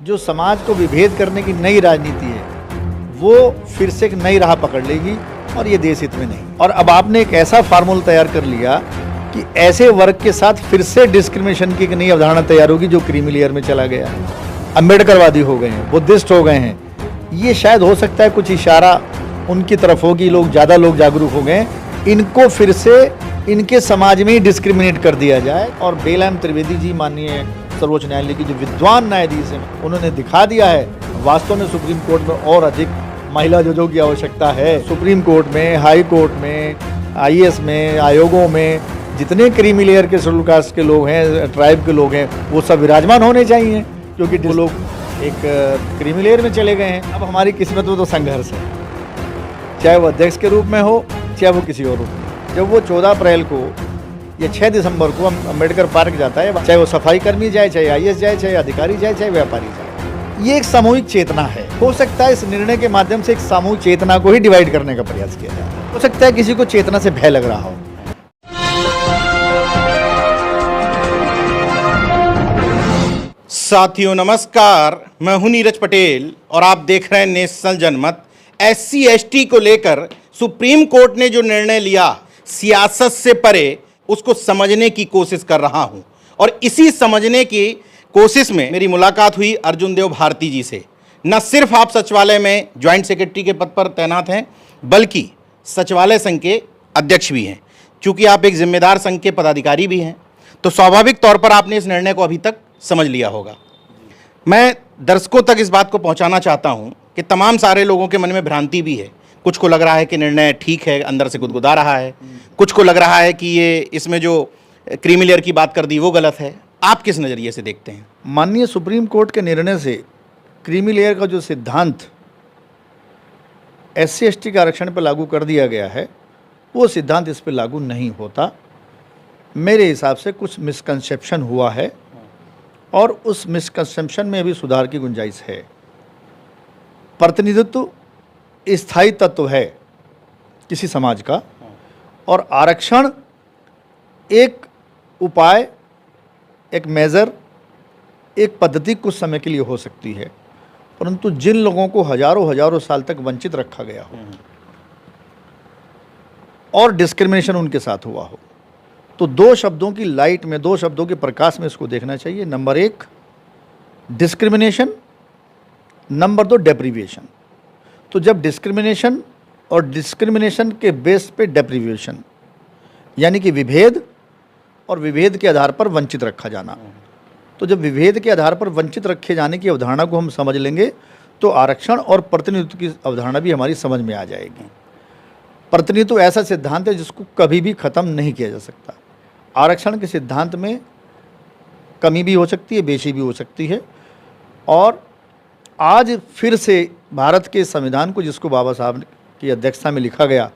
जो समाज को विभेद करने की नई राजनीति है वो फिर से एक नई राह पकड़ लेगी और ये देश हित में नहीं। और अब आपने एक ऐसा फार्मूला तैयार कर लिया कि ऐसे वर्ग के साथ फिर से डिस्क्रिमिनेशन की एक नई अवधारणा तैयार होगी जो क्रीमी लेयर में चला गया है। अम्बेडकरवादी हो गए हैं, बुद्धिस्ट हो गए हैं। ये शायद हो सकता है कुछ इशारा उनकी तरफ हो कि ज़्यादा लोग जागरूक हो गए, इनको फिर से इनके समाज में ही डिस्क्रिमिनेट कर दिया जाए। और बेलम त्रिवेदी जी माननीय सर्वोच्च न्यायालय की जो विद्वान न्यायाधीश हैं उन्होंने दिखा दिया है वास्तव में सुप्रीम कोर्ट में और अधिक महिला जजों की आवश्यकता है। सुप्रीम कोर्ट में, हाई कोर्ट में, आईएएस में, आयोगों में जितने क्रीमी लेयर के शेड्यूल कास्ट के लोग हैं, ट्राइब के लोग हैं, वो सब विराजमान होने चाहिए, क्योंकि वो लोग एक क्रीमी लेयर में चले गए हैं। अब हमारी किस्मत में तो संघर्ष है, चाहे वो अध्यक्ष के रूप में हो चाहे वो किसी और रूप में। जब वो 14 अप्रैल को या 6 दिसंबर को अम्बेडकर पार्क जाता है, चाहे वो सफाई कर्मी जाए, चाहे आईएएस जाए, चाहे अधिकारी जाए, चाहे व्यापारी जाए, ये एक सामूहिक चेतना है। हो सकता है इस निर्णय के माध्यम से एक सामूहिक चेतना को ही डिवाइड करने का प्रयास किया जाए। हो सकता है किसी को चेतना से भय लग रहा हो। साथियों नमस्कार, मैं हूं नीरज पटेल और आप देख रहे हैं नेशनल जनमत। SC ST को लेकर सुप्रीम कोर्ट ने जो निर्णय लिया, सियासत से परे उसको समझने की कोशिश कर रहा हूं। और इसी समझने की कोशिश में मेरी मुलाकात हुई अर्जुन देव भारती जी से। न सिर्फ आप सचिवालय में ज्वाइंट सेक्रेटरी के पद पर तैनात हैं, बल्कि सचिवालय संघ के अध्यक्ष भी हैं। चूंकि आप एक जिम्मेदार संघ के पदाधिकारी भी हैं, तो स्वाभाविक तौर पर आपने इस निर्णय को अभी तक समझ लिया होगा। मैं दर्शकों तक इस बात को पहुंचाना चाहता हूं कि तमाम सारे लोगों के मन में भ्रांति भी है। कुछ को लग रहा है कि निर्णय ठीक है, अंदर से गुदगुदा रहा है। कुछ को लग रहा है कि ये इसमें जो क्रीमी लेयर की बात कर दी वो गलत है। आप किस नज़रिए से देखते हैं? माननीय सुप्रीम कोर्ट के निर्णय से क्रीमी लेयर का जो सिद्धांत SC ST के आरक्षण पर लागू कर दिया गया है, वो सिद्धांत इस पर लागू नहीं होता। मेरे हिसाब से कुछ मिसकंसेप्शन हुआ है और उस मिसकंसेप्शन में भी सुधार की गुंजाइश है। प्रतिनिधित्व स्थायी तत्व है किसी समाज का, और आरक्षण एक उपाय, एक मेजर, एक पद्धति कुछ समय के लिए हो सकती है, परंतु जिन लोगों को हजारों साल तक वंचित रखा गया हो और डिस्क्रिमिनेशन उनके साथ हुआ हो, तो दो शब्दों की लाइट में, दो शब्दों के प्रकाश में इसको देखना चाहिए। Number 1 discrimination, number 2 डेप्रीविएशन। तो जब डिस्क्रिमिनेशन और डिस्क्रिमिनेशन के बेस पे डेप्रीविएशन, यानी कि विभेद और विभेद के आधार पर वंचित रखा जाना, तो जब विभेद के आधार पर वंचित रखे जाने की अवधारणा को हम समझ लेंगे तो आरक्षण और प्रतिनिधित्व की अवधारणा भी हमारी समझ में आ जाएगी। प्रतिनिधित्व ऐसा सिद्धांत है जिसको कभी भी ख़त्म नहीं किया जा सकता। आरक्षण के सिद्धांत में कमी भी हो सकती है, बेशी भी हो सकती है, और आज फिर से भारत के संविधान को, जिसको बाबा साहब की अध्यक्षता में लिखा गया,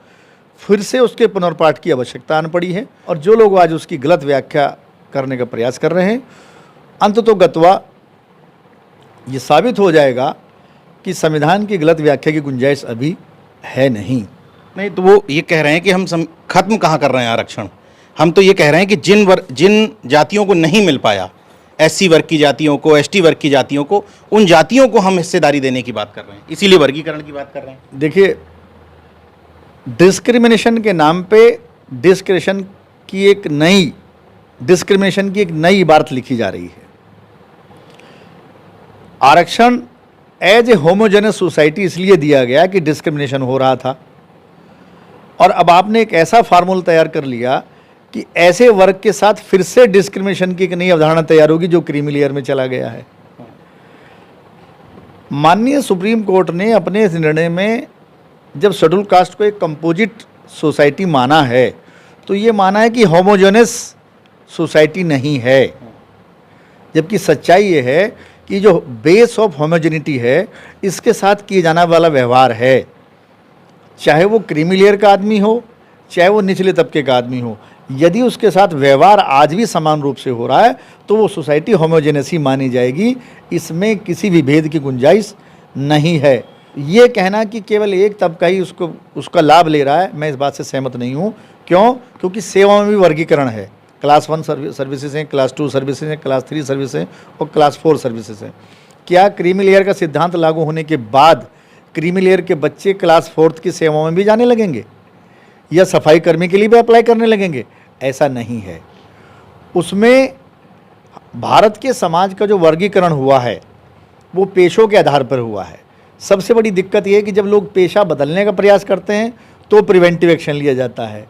फिर से उसके पुनर्पाठ की आवश्यकता आन पड़ी है। और जो लोग आज उसकी गलत व्याख्या करने का प्रयास कर रहे हैं, अंततोगत्वा ये साबित हो जाएगा कि संविधान की गलत व्याख्या की गुंजाइश अभी है नहीं। तो वो ये कह रहे हैं कि हम खत्म कहाँ कर रहे हैं आरक्षण। हम तो ये कह रहे हैं कि जिन जातियों को नहीं मिल पाया, SC वर्ग की जातियों को, ST वर्ग की जातियों को, उन जातियों को हम हिस्सेदारी देने की बात कर रहे हैं, इसीलिए वर्गीकरण की बात कर रहे हैं। देखिए, डिस्क्रिमिनेशन के नाम पे डिस्क्रिमिनेशन की एक नई इबारत लिखी जा रही है। आरक्षण एज ए होमोजेनस सोसाइटी इसलिए दिया गया कि डिस्क्रिमिनेशन हो रहा था, और अब आपने एक ऐसा फार्मूला तैयार कर लिया कि ऐसे वर्ग के साथ फिर से डिस्क्रिमिनेशन की एक नई अवधारणा तैयार होगी जो क्रीमी लेयर में चला गया है। माननीय सुप्रीम कोर्ट ने अपने इस निर्णय में जब शेड्यूल कास्ट को एक कंपोजिट सोसाइटी माना है, तो ये माना है कि होमोजेनस सोसाइटी नहीं है, जबकि सच्चाई ये है कि जो बेस ऑफ होमोजेनिटी है, इसके साथ किए जाने वाला व्यवहार है, चाहे वो क्रीमी लेयर का आदमी हो, चाहे वो निचले तबके का आदमी हो, यदि उसके साथ व्यवहार आज भी समान रूप से हो रहा है तो वो सोसाइटी होमोजेनस ही मानी जाएगी। इसमें किसी भी भेद की गुंजाइश नहीं है। ये कहना कि केवल एक तबका ही उसका लाभ ले रहा है, मैं इस बात से सहमत नहीं हूँ। क्यों? क्योंकि सेवा में भी वर्गीकरण है। क्लास 1 सर्विसेज हैं, क्लास 2 सर्विसेज हैं, क्लास 3 सर्विसेज हैं और क्लास 4 सर्विसेज हैं। क्या क्रीमी लेयर का सिद्धांत लागू होने के बाद क्रीमी लेयर के बच्चे क्लास 4th की सेवाओं में भी जाने लगेंगे या सफाई कर्मी के लिए भी अप्लाई करने लगेंगे? ऐसा नहीं है। उसमें भारत के समाज का जो वर्गीकरण हुआ है वो पेशों के आधार पर हुआ है। सबसे बड़ी दिक्कत ये है कि जब लोग पेशा बदलने का प्रयास करते हैं तो प्रिवेंटिव एक्शन लिया जाता है,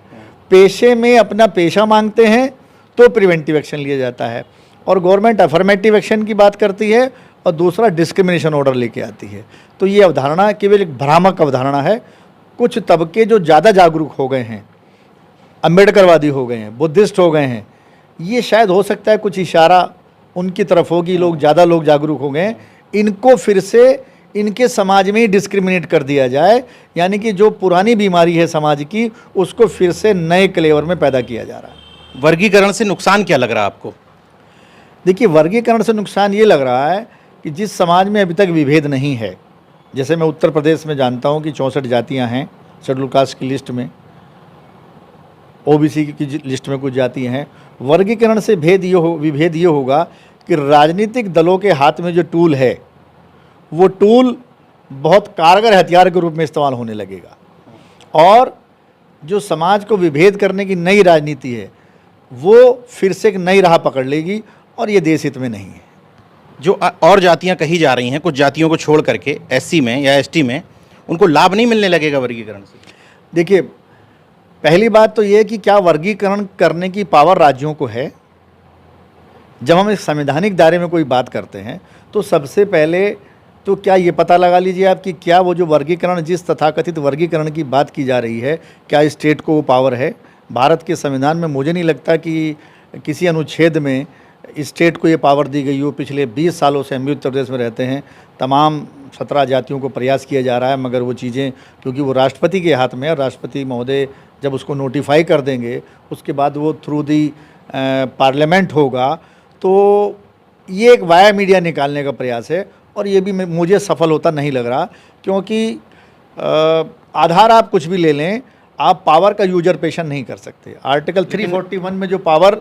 पेशे में अपना पेशा मांगते हैं तो प्रिवेंटिव एक्शन लिया जाता है। और गवर्नमेंट अफर्मेटिव एक्शन की बात करती है और दूसरा डिस्क्रिमिनेशन ऑर्डर लेके आती है। तो ये अवधारणा केवल एक भ्रामक अवधारणा है। कुछ तबके जो ज़्यादा जागरूक हो गए हैं, अम्बेडकरवादी हो गए हैं, बुद्धिस्ट हो गए हैं, ये शायद हो सकता है कुछ इशारा उनकी तरफ होगी, लोग ज़्यादा लोग जागरूक हो गए हैं, इनको फिर से इनके समाज में ही डिस्क्रिमिनेट कर दिया जाए, यानी कि जो पुरानी बीमारी है समाज की उसको फिर से नए क्लेवर में पैदा किया जा रहा है। वर्गीकरण से नुकसान क्या लग रहा है आपको? देखिए, वर्गीकरण से नुकसान ये लग रहा है कि जिस समाज में अभी तक विभेद नहीं है, जैसे मैं उत्तर प्रदेश में जानता हूँ कि 64 जातियाँ हैं शेड्यूल कास्ट की लिस्ट में, ओबीसी की लिस्ट में कुछ जातियाँ हैं। वर्गीकरण से विभेद ये होगा कि राजनीतिक दलों के हाथ में जो टूल है वो टूल बहुत कारगर हथियार के रूप में इस्तेमाल होने लगेगा और जो समाज को विभेद करने की नई राजनीति है वो फिर से एक नई राह पकड़ लेगी और ये देश हित में नहीं है। जो और जातियां कही जा रही हैं, कुछ जातियों को छोड़ करके एससी में या एसटी में, उनको लाभ नहीं मिलने लगेगा वर्गीकरण से? देखिए, पहली बात तो ये है कि क्या वर्गीकरण करने की पावर राज्यों को है? जब हम इस संवैधानिक दायरे में कोई बात करते हैं तो सबसे पहले तो क्या ये पता लगा लीजिए आप कि क्या वो जो वर्गीकरण, जिस तथाकथित वर्गीकरण की बात की जा रही है, क्या स्टेट को वो पावर है? भारत के संविधान में मुझे नहीं लगता कि किसी अनुच्छेद में स्टेट को ये पावर दी गई हो। पिछले 20 सालों से हम भी उत्तर प्रदेश में रहते हैं, तमाम 17 जातियों को प्रयास किया जा रहा है, मगर वो चीज़ें क्योंकि वो राष्ट्रपति के हाथ में है, राष्ट्रपति महोदय जब उसको नोटिफाई कर देंगे उसके बाद वो थ्रू दी पार्लियामेंट होगा, तो ये एक वाया मीडिया निकालने का प्रयास है और ये भी मुझे सफल होता नहीं लग रहा, क्योंकि आधार आप कुछ भी ले लें, आप पावर का यूजरपेशन नहीं कर सकते। आर्टिकल 341 में जो पावर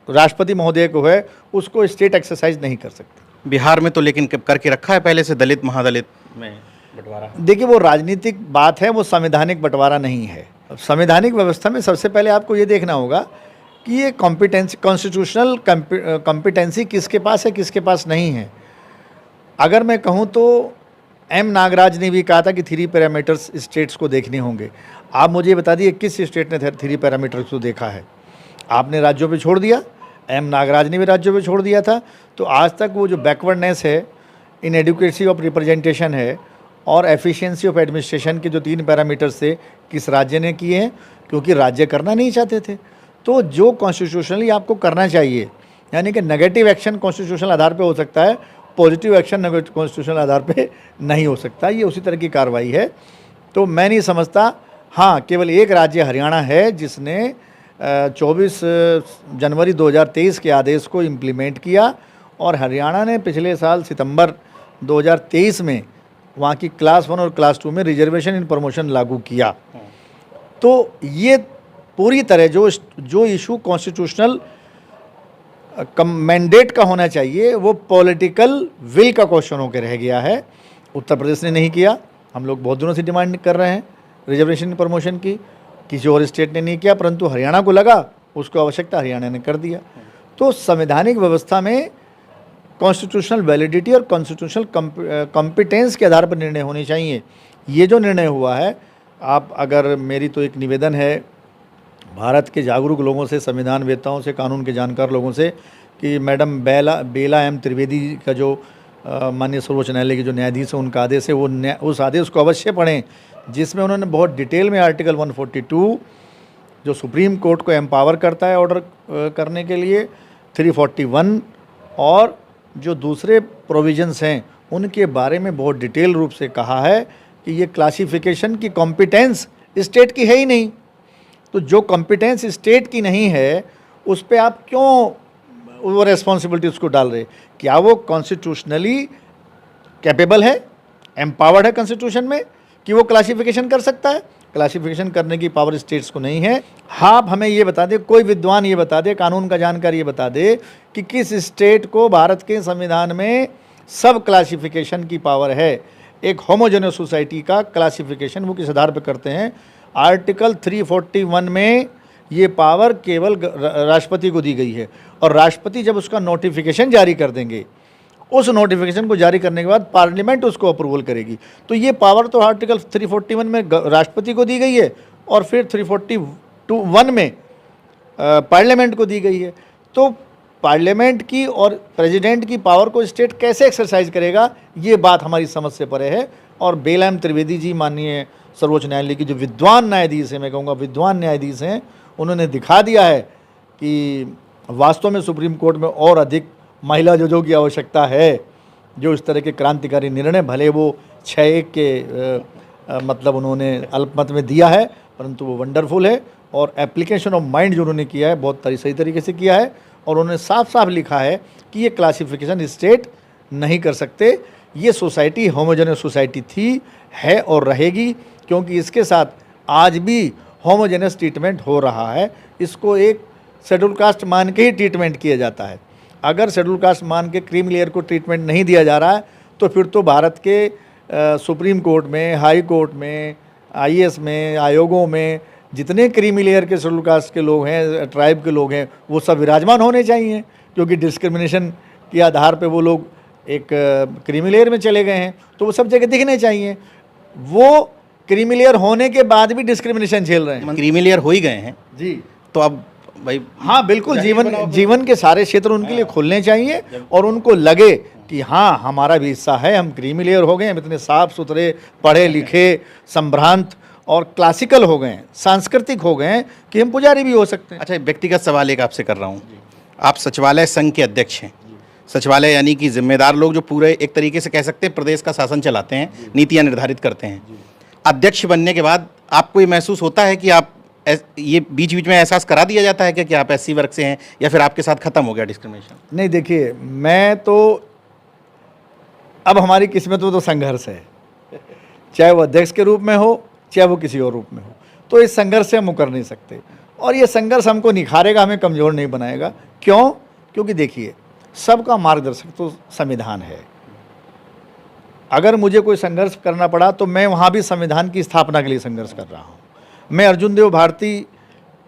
राष्ट्रपति महोदय को है उसको स्टेट एक्सरसाइज नहीं कर सकते। बिहार में तो लेकिन करके रखा है पहले से, दलित महादलित में बंटवारा। देखिए, वो राजनीतिक बात है, वो संवैधानिक बंटवारा नहीं है। संवैधानिक व्यवस्था में सबसे पहले आपको ये देखना होगा कि ये कॉम्पिटेंसी, कॉन्स्टिट्यूशनल कॉम्पिटेंसी किसके पास है, किसके पास नहीं है। अगर मैं कहूँ तो एम नागराज ने भी कहा था कि 3 पैरामीटर्स स्टेट्स को देखने होंगे। आप मुझे बता दिए किस स्टेट ने 3 पैरामीटर्स को देखा है? आपने राज्यों पे छोड़ दिया, एम नागराज ने भी राज्यों पे छोड़ दिया था। तो आज तक वो जो बैकवर्डनेस है, इन एडुकेसी ऑफ रिप्रेजेंटेशन है और एफिशिएंसी ऑफ एडमिनिस्ट्रेशन के जो 3 पैरामीटर्स थे, किस राज्य ने किए हैं? क्योंकि राज्य करना नहीं चाहते थे। तो जो कॉन्स्टिट्यूशनली आपको करना चाहिए, यानी कि नेगेटिव एक्शन कॉन्स्टिट्यूशनल आधार पे हो सकता है, पॉजिटिव एक्शन कॉन्स्टिट्यूशनल आधार पे नहीं हो सकता। ये उसी तरह की कार्रवाई है। तो मैं नहीं समझता। हाँ, केवल एक राज्य हरियाणा है जिसने 24 जनवरी 2023 के आदेश को इम्प्लीमेंट किया और हरियाणा ने पिछले साल सितंबर 2023 में वहाँ की क्लास 1 और क्लास 2 में रिजर्वेशन इन प्रमोशन लागू किया। तो ये पूरी तरह जो इशू कॉन्स्टिट्यूशनल मैंडेट का होना चाहिए वो पॉलिटिकल विल का क्वेश्चन होकर रह गया है। उत्तर प्रदेश ने नहीं किया। हम लोग बहुत दिनों से डिमांड कर रहे हैं रिजर्वेशन प्रमोशन की, किसी और स्टेट ने नहीं किया, परंतु हरियाणा को लगा, उसको आवश्यकता, हरियाणा ने कर दिया। तो संवैधानिक व्यवस्था में कॉन्स्टिट्यूशनल वैलिडिटी और कॉन्स्टिट्यूशनल कॉम्पिटेंस के आधार पर निर्णय होने चाहिए। ये जो निर्णय हुआ है, आप अगर, मेरी तो एक निवेदन है भारत के जागरूक लोगों से, संविधान वेत्ताओं से, कानून के जानकार लोगों से कि मैडम बेला एम त्रिवेदी का जो माननीय सर्वोच्च न्यायालय के जो न्यायाधीश है उनका आदेश है, वो उस आदेश को अवश्य पढ़ें, जिसमें उन्होंने बहुत डिटेल में आर्टिकल 142 जो सुप्रीम कोर्ट को एम्पावर करता है ऑर्डर करने के लिए, 341 और जो दूसरे प्रोविजंस हैं उनके बारे में बहुत डिटेल रूप से कहा है कि ये क्लासिफिकेशन की कॉम्पिटेंस स्टेट की है ही नहीं। तो जो कॉम्पिटेंस स्टेट की नहीं है उस पे आप क्यों वो रेस्पॉन्सिबिलिटी उसको डाल रहे? क्या वो कॉन्स्टिट्यूशनली कैपेबल है, एम्पावर्ड है कॉन्स्टिट्यूशन में कि वो क्लासिफिकेशन कर सकता है? क्लासिफिकेशन करने की पावर स्टेट्स को नहीं है। हाँ, आप हमें ये बता दे, कोई विद्वान ये बता दे, कानून का जानकार ये बता दे कि किस स्टेट को भारत के संविधान में सब क्लासिफिकेशन की पावर है। एक होमोजेनस सोसाइटी का क्लासिफिकेशन वो किस आधार पर करते हैं? आर्टिकल 341 में ये पावर केवल राष्ट्रपति को दी गई है, और राष्ट्रपति जब उसका नोटिफिकेशन जारी कर देंगे, उस नोटिफिकेशन को जारी करने के बाद पार्लियामेंट उसको अप्रूवल करेगी। तो ये पावर तो आर्टिकल 341 में राष्ट्रपति को दी गई है, और फिर 341 में पार्लियामेंट को दी गई है। तो पार्लियामेंट की और प्रेसिडेंट की पावर को स्टेट कैसे एक्सरसाइज करेगा, ये बात हमारी समझ से परे है। और बेलम त्रिवेदी जी, माननीय सर्वोच्च न्यायालय की जो विद्वान न्यायाधीश हैं, मैं कहूँगा विद्वान न्यायाधीश हैं, उन्होंने दिखा दिया है कि वास्तव में सुप्रीम कोर्ट में और अधिक महिला जजों की आवश्यकता है, जो इस तरह के क्रांतिकारी निर्णय, भले वो 6-1 के मतलब उन्होंने अल्पमत में दिया है, परंतु वो वंडरफुल है। और एप्लीकेशन ऑफ माइंड जो उन्होंने किया है, बहुत सही तरीके से किया है। और उन्होंने साफ साफ लिखा है कि ये क्लासिफिकेशन स्टेट नहीं कर सकते। ये सोसाइटी होमोजेनस सोसाइटी थी, है और रहेगी, क्योंकि इसके साथ आज भी होमोजेनस ट्रीटमेंट हो रहा है। इसको एक शेड्यूल कास्ट मान के ही ट्रीटमेंट किया जाता है। अगर शेड्यूल कास्ट मान के क्रीमी लेयर को ट्रीटमेंट नहीं दिया जा रहा है, तो फिर तो भारत के सुप्रीम कोर्ट में, हाई कोर्ट में, आईएएस में, आयोगों में जितने क्रीमी लेयर के शेड्यूल कास्ट के लोग हैं, ट्राइब के लोग हैं, वो सब विराजमान होने चाहिए, क्योंकि डिस्क्रिमिनेशन के आधार पे वो लोग एक क्रीमी लेयर में चले गए हैं, तो वो सब जगह दिखने चाहिए। वो क्रीमी लेयर होने के बाद भी डिस्क्रिमिनेशन झेल रहे हैं। क्रीमी लेयर हो ही गए हैं जी, तो अब भाई, हाँ बिल्कुल, जीवन के सारे क्षेत्र उनके लिए खुलने चाहिए, और उनको लगे कि हाँ हमारा भी हिस्सा है, हम क्रीमी लेयर हो गए, हम इतने साफ सुथरे, पढ़े लिखे, संभ्रांत और क्लासिकल हो गए हैं, सांस्कृतिक हो गए हैं कि हम पुजारी भी हो सकते हैं। अच्छा, व्यक्तिगत सवाल एक आपसे कर रहा हूँ। आप सचिवालय संघ के अध्यक्ष हैं। सचिवालय यानी कि जिम्मेदार लोग जो पूरे एक तरीके से कह सकते हैं प्रदेश का शासन चलाते हैं, नीतियाँ निर्धारित करते हैं। अध्यक्ष बनने के बाद आपको ये महसूस होता है कि आप ये बीच बीच में एहसास करा दिया जाता है कि आप एससी वर्ग से हैं, या फिर आपके साथ खत्म हो गया डिस्क्रिमिनेशन? नहीं, देखिए, मैं तो अब हमारी किस्मत में तो संघर्ष है, चाहे वो अध्यक्ष के रूप में हो, चाहे वो किसी और रूप में हो। तो इस संघर्ष से हम मुकर नहीं सकते, और ये संघर्ष हमको निखारेगा, हमें कमज़ोर नहीं बनाएगा। क्यों? क्योंकि देखिए, सबका मार्गदर्शक तो संविधान है। अगर मुझे कोई संघर्ष करना पड़ा तो मैं वहाँ भी संविधान की स्थापना के लिए संघर्ष कर रहा हूँ। मैं अर्जुन देव भारती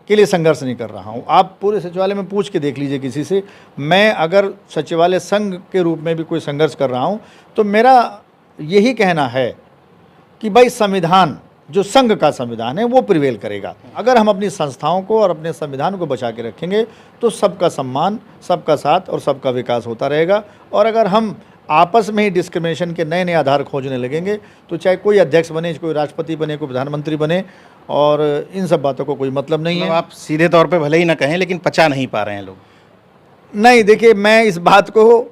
के लिए संघर्ष नहीं कर रहा हूँ। आप पूरे सचिवालय में पूछ के देख लीजिए किसी से, मैं अगर सचिवालय संघ के रूप में भी कोई संघर्ष कर रहा हूँ, तो मेरा यही कहना है कि भाई संविधान, जो संघ का संविधान है, वो प्रिवेल करेगा। अगर हम अपनी संस्थाओं को और अपने संविधान को बचा के रखेंगे, तो सबका सम्मान, सबका साथ और सबका विकास होता रहेगा। और अगर हम आपस में ही डिस्क्रिमिनेशन के नए नए आधार खोजने लगेंगे, तो चाहे कोई अध्यक्ष बने, कोई राष्ट्रपति बने, कोई प्रधानमंत्री बने, और इन सब बातों को कोई मतलब नहीं है। आप सीधे तौर पे भले ही ना कहें, लेकिन पचा नहीं पा रहे हैं लोग। नहीं, देखिए, मैं इस बात को,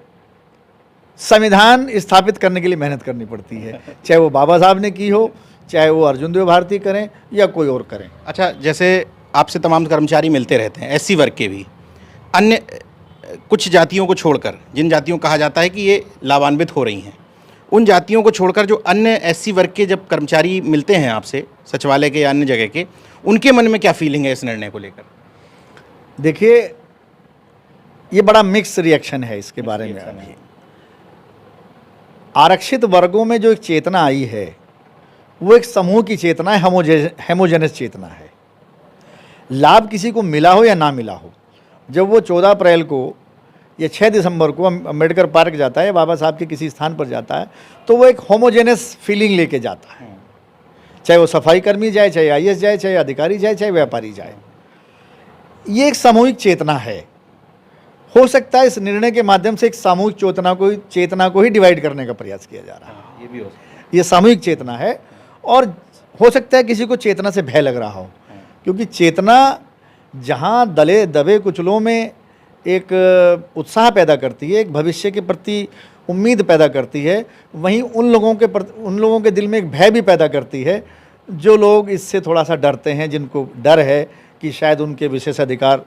संविधान स्थापित करने के लिए मेहनत करनी पड़ती है, चाहे वो बाबा साहब ने की हो, चाहे वो अर्जुन देव भारती करें या कोई और करें। अच्छा, जैसे आपसे तमाम कर्मचारी मिलते रहते हैं, एससी वर्ग के भी, अन्य कुछ जातियों को छोड़कर, जिन जातियों को कहा जाता है कि ये लाभान्वित हो रही हैं, उन जातियों को छोड़कर जो अन्य एससी वर्ग के जब कर्मचारी मिलते हैं आपसे, सचिवालय के या अन्य जगह के, उनके मन में क्या फीलिंग है इस निर्णय को लेकर? देखिए, ये बड़ा मिक्स रिएक्शन है इसके बारे में। अभी आरक्षित वर्गों में जो एक चेतना आई है, वो एक समूह की चेतना है, हेमोजेनस चेतना है। लाभ किसी को मिला हो या ना मिला हो, जब वो 14 अप्रैल को या 6 दिसंबर को अम्बेडकर पार्क जाता है, बाबा साहब के किसी स्थान पर जाता है, तो वो एक होमोजेनस फीलिंग लेके जाता है। चाहे वो सफाई कर्मी जाए, चाहे आईएएस जाए, चाहे अधिकारी जाए, चाहे व्यापारी जाए, ये एक सामूहिक चेतना है। हो सकता है इस निर्णय के माध्यम से एक सामूहिक चेतना को ही डिवाइड करने का प्रयास किया जा रहा है। ये भी हो सकता है। ये सामूहिक चेतना है, और हो सकता है किसी को चेतना से भय लग रहा हो, क्योंकि चेतना जहाँ दबे कुचलों में एक उत्साह पैदा करती है, एक भविष्य के प्रति उम्मीद पैदा करती है, वहीं उन लोगों के दिल में एक भय भी पैदा करती है, जो लोग इससे थोड़ा सा डरते हैं, जिनको डर है कि शायद उनके विशेषाधिकार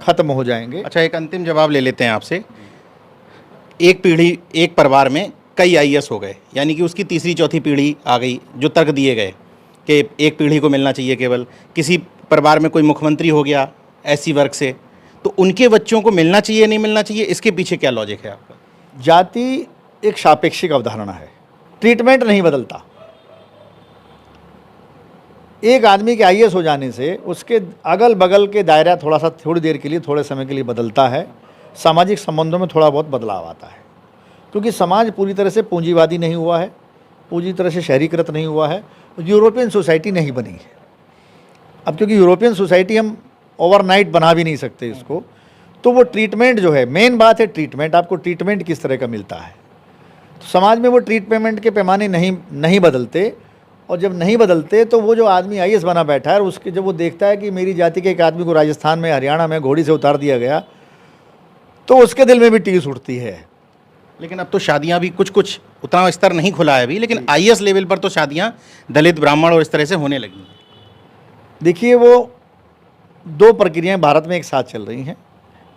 खत्म हो जाएंगे। अच्छा, एक अंतिम जवाब ले लेते हैं आपसे। एक पीढ़ी, एक परिवार में कई आईएएस हो गए, यानी कि उसकी तीसरी चौथी पीढ़ी आ गई, जो तर्क दिए गए कि एक पीढ़ी को मिलना चाहिए केवल। किसी परिवार में कोई मुख्यमंत्री हो गया एससी वर्ग से, तो उनके बच्चों को मिलना चाहिए नहीं मिलना चाहिए, इसके पीछे क्या लॉजिक है आपका? जाति एक सापेक्षिक अवधारणा है, ट्रीटमेंट नहीं बदलता। एक आदमी के आईएएस हो जाने से उसके अगल बगल के दायरा थोड़ा सा थोड़ी देर के लिए, थोड़े समय के लिए बदलता है, सामाजिक संबंधों में थोड़ा बहुत बदलाव आता है, क्योंकि समाज पूरी तरह से पूंजीवादी नहीं हुआ है, पूरी तरह से शहरीकृत नहीं हुआ है, यूरोपियन सोसाइटी नहीं बनी है। अब क्योंकि यूरोपियन सोसाइटी हम ओवरनाइट बना भी नहीं सकते इसको, तो वो ट्रीटमेंट जो है, मेन बात है ट्रीटमेंट, आपको ट्रीटमेंट किस तरह का मिलता है। तो समाज में वो ट्रीटमेंट के पैमाने नहीं बदलते, और जब नहीं बदलते तो वो जो आदमी आईएएस बना बैठा है, उसके जब वो देखता है कि मेरी जाति के एक आदमी को राजस्थान में, हरियाणा में घोड़ी से उतार दिया गया, तो उसके दिल में भी टीस उठती है। लेकिन अब तो शादियां भी कुछ उतना स्तर नहीं खुला है अभी, लेकिन आईएएस लेवल पर तो शादियां दलित, ब्राह्मण और इस तरह से होने लगी हैं। देखिए, वो दो प्रक्रियाएं भारत में एक साथ चल रही हैं।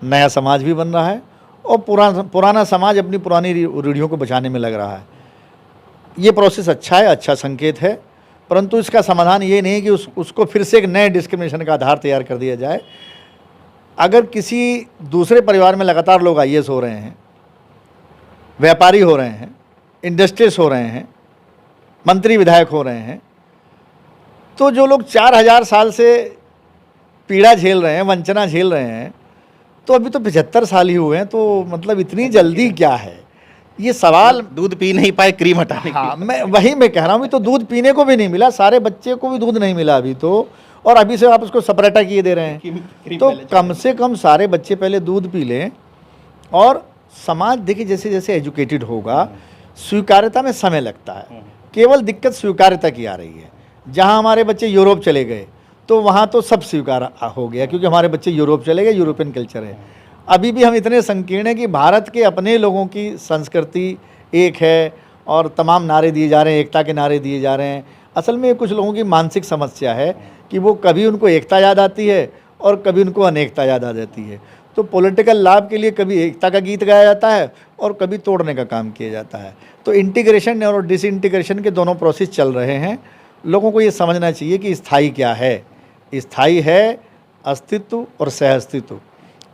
नया समाज भी बन रहा है और पुराना समाज अपनी पुरानी रूढ़ियों को बचाने में लग रहा है। ये प्रोसेस अच्छा है, अच्छा संकेत है, परंतु इसका समाधान ये नहीं कि उसको फिर से एक नए डिस्क्रिमिनेशन का आधार तैयार कर दिया जाए। अगर किसी दूसरे परिवार में लगातार लोग आईएएस हो रहे हैं, व्यापारी हो रहे हैं, इंडस्ट्रियलिस्ट हो रहे हैं, मंत्री विधायक हो रहे हैं, तो जो लोग 4000 साल से पीड़ा झेल रहे हैं, वंचना झेल रहे हैं, तो अभी तो 75 साल ही हुए हैं, तो मतलब इतनी जल्दी क्या है? ये सवाल दूध पी नहीं पाए क्रीम हटाने की। हाँ, मैं कह रहा हूँ, तो दूध पीने को भी नहीं मिला, सारे बच्चे को भी दूध नहीं मिला अभी तो, और अभी से आप उसको सपरेटा किए दे रहे हैं। तो कम से कम सारे बच्चे पहले दूध पी लें। और समाज देखिए, जैसे जैसे एजुकेटेड होगा, स्वीकार्यता में समय लगता है। केवल दिक्कत स्वीकार्यता की आ रही है। जहाँ हमारे बच्चे यूरोप चले गए तो वहाँ तो सब स्वीकार हो गया, क्योंकि हमारे बच्चे यूरोप चले गए, यूरोपियन कल्चर है। अभी भी हम इतने संकीर्ण हैं कि भारत के अपने लोगों की संस्कृति एक है और तमाम नारे दिए जा रहे हैं, एकता के नारे दिए जा रहे हैं। असल में कुछ लोगों की मानसिक समस्या है कि वो कभी उनको एकता याद आती है और कभी उनको अनेकता याद आ जाती है। तो पॉलिटिकल लाभ के लिए कभी एकता का गीत गाया जाता है और कभी तोड़ने का काम किया जाता है। तो इंटीग्रेशन और डिसइंटीग्रेशन के दोनों प्रोसेस चल रहे हैं। लोगों को ये समझना चाहिए कि स्थायी क्या है। स्थायी है अस्तित्व और सह अस्तित्व।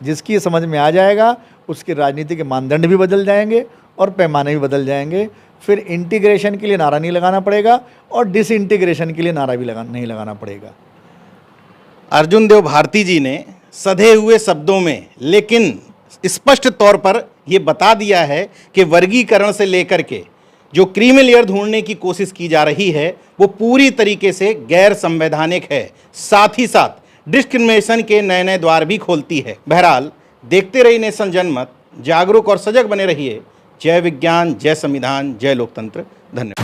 जिसकी समझ में आ जाएगा, उसके राजनीति के मानदंड भी बदल जाएंगे और पैमाने भी बदल जाएंगे। फिर इंटीग्रेशन के लिए नारा नहीं लगाना पड़ेगा और डिसइंटीग्रेशन के लिए नारा भी नहीं लगाना पड़ेगा। अर्जुन देव भारती जी ने सधे हुए शब्दों में लेकिन स्पष्ट तौर पर यह बता दिया है कि वर्गीकरण से लेकर के जो क्रीमी लेयर ढूंढने की कोशिश की जा रही है वो पूरी तरीके से गैर संवैधानिक है, साथ ही साथ डिस्क्रिमिनेशन के नए नए द्वार भी खोलती है। बहरहाल देखते रहिए नेशन जनमत, जागरूक और सजग बने रहिए। जय विज्ञान, जय संविधान, जय लोकतंत्र। धन्यवाद।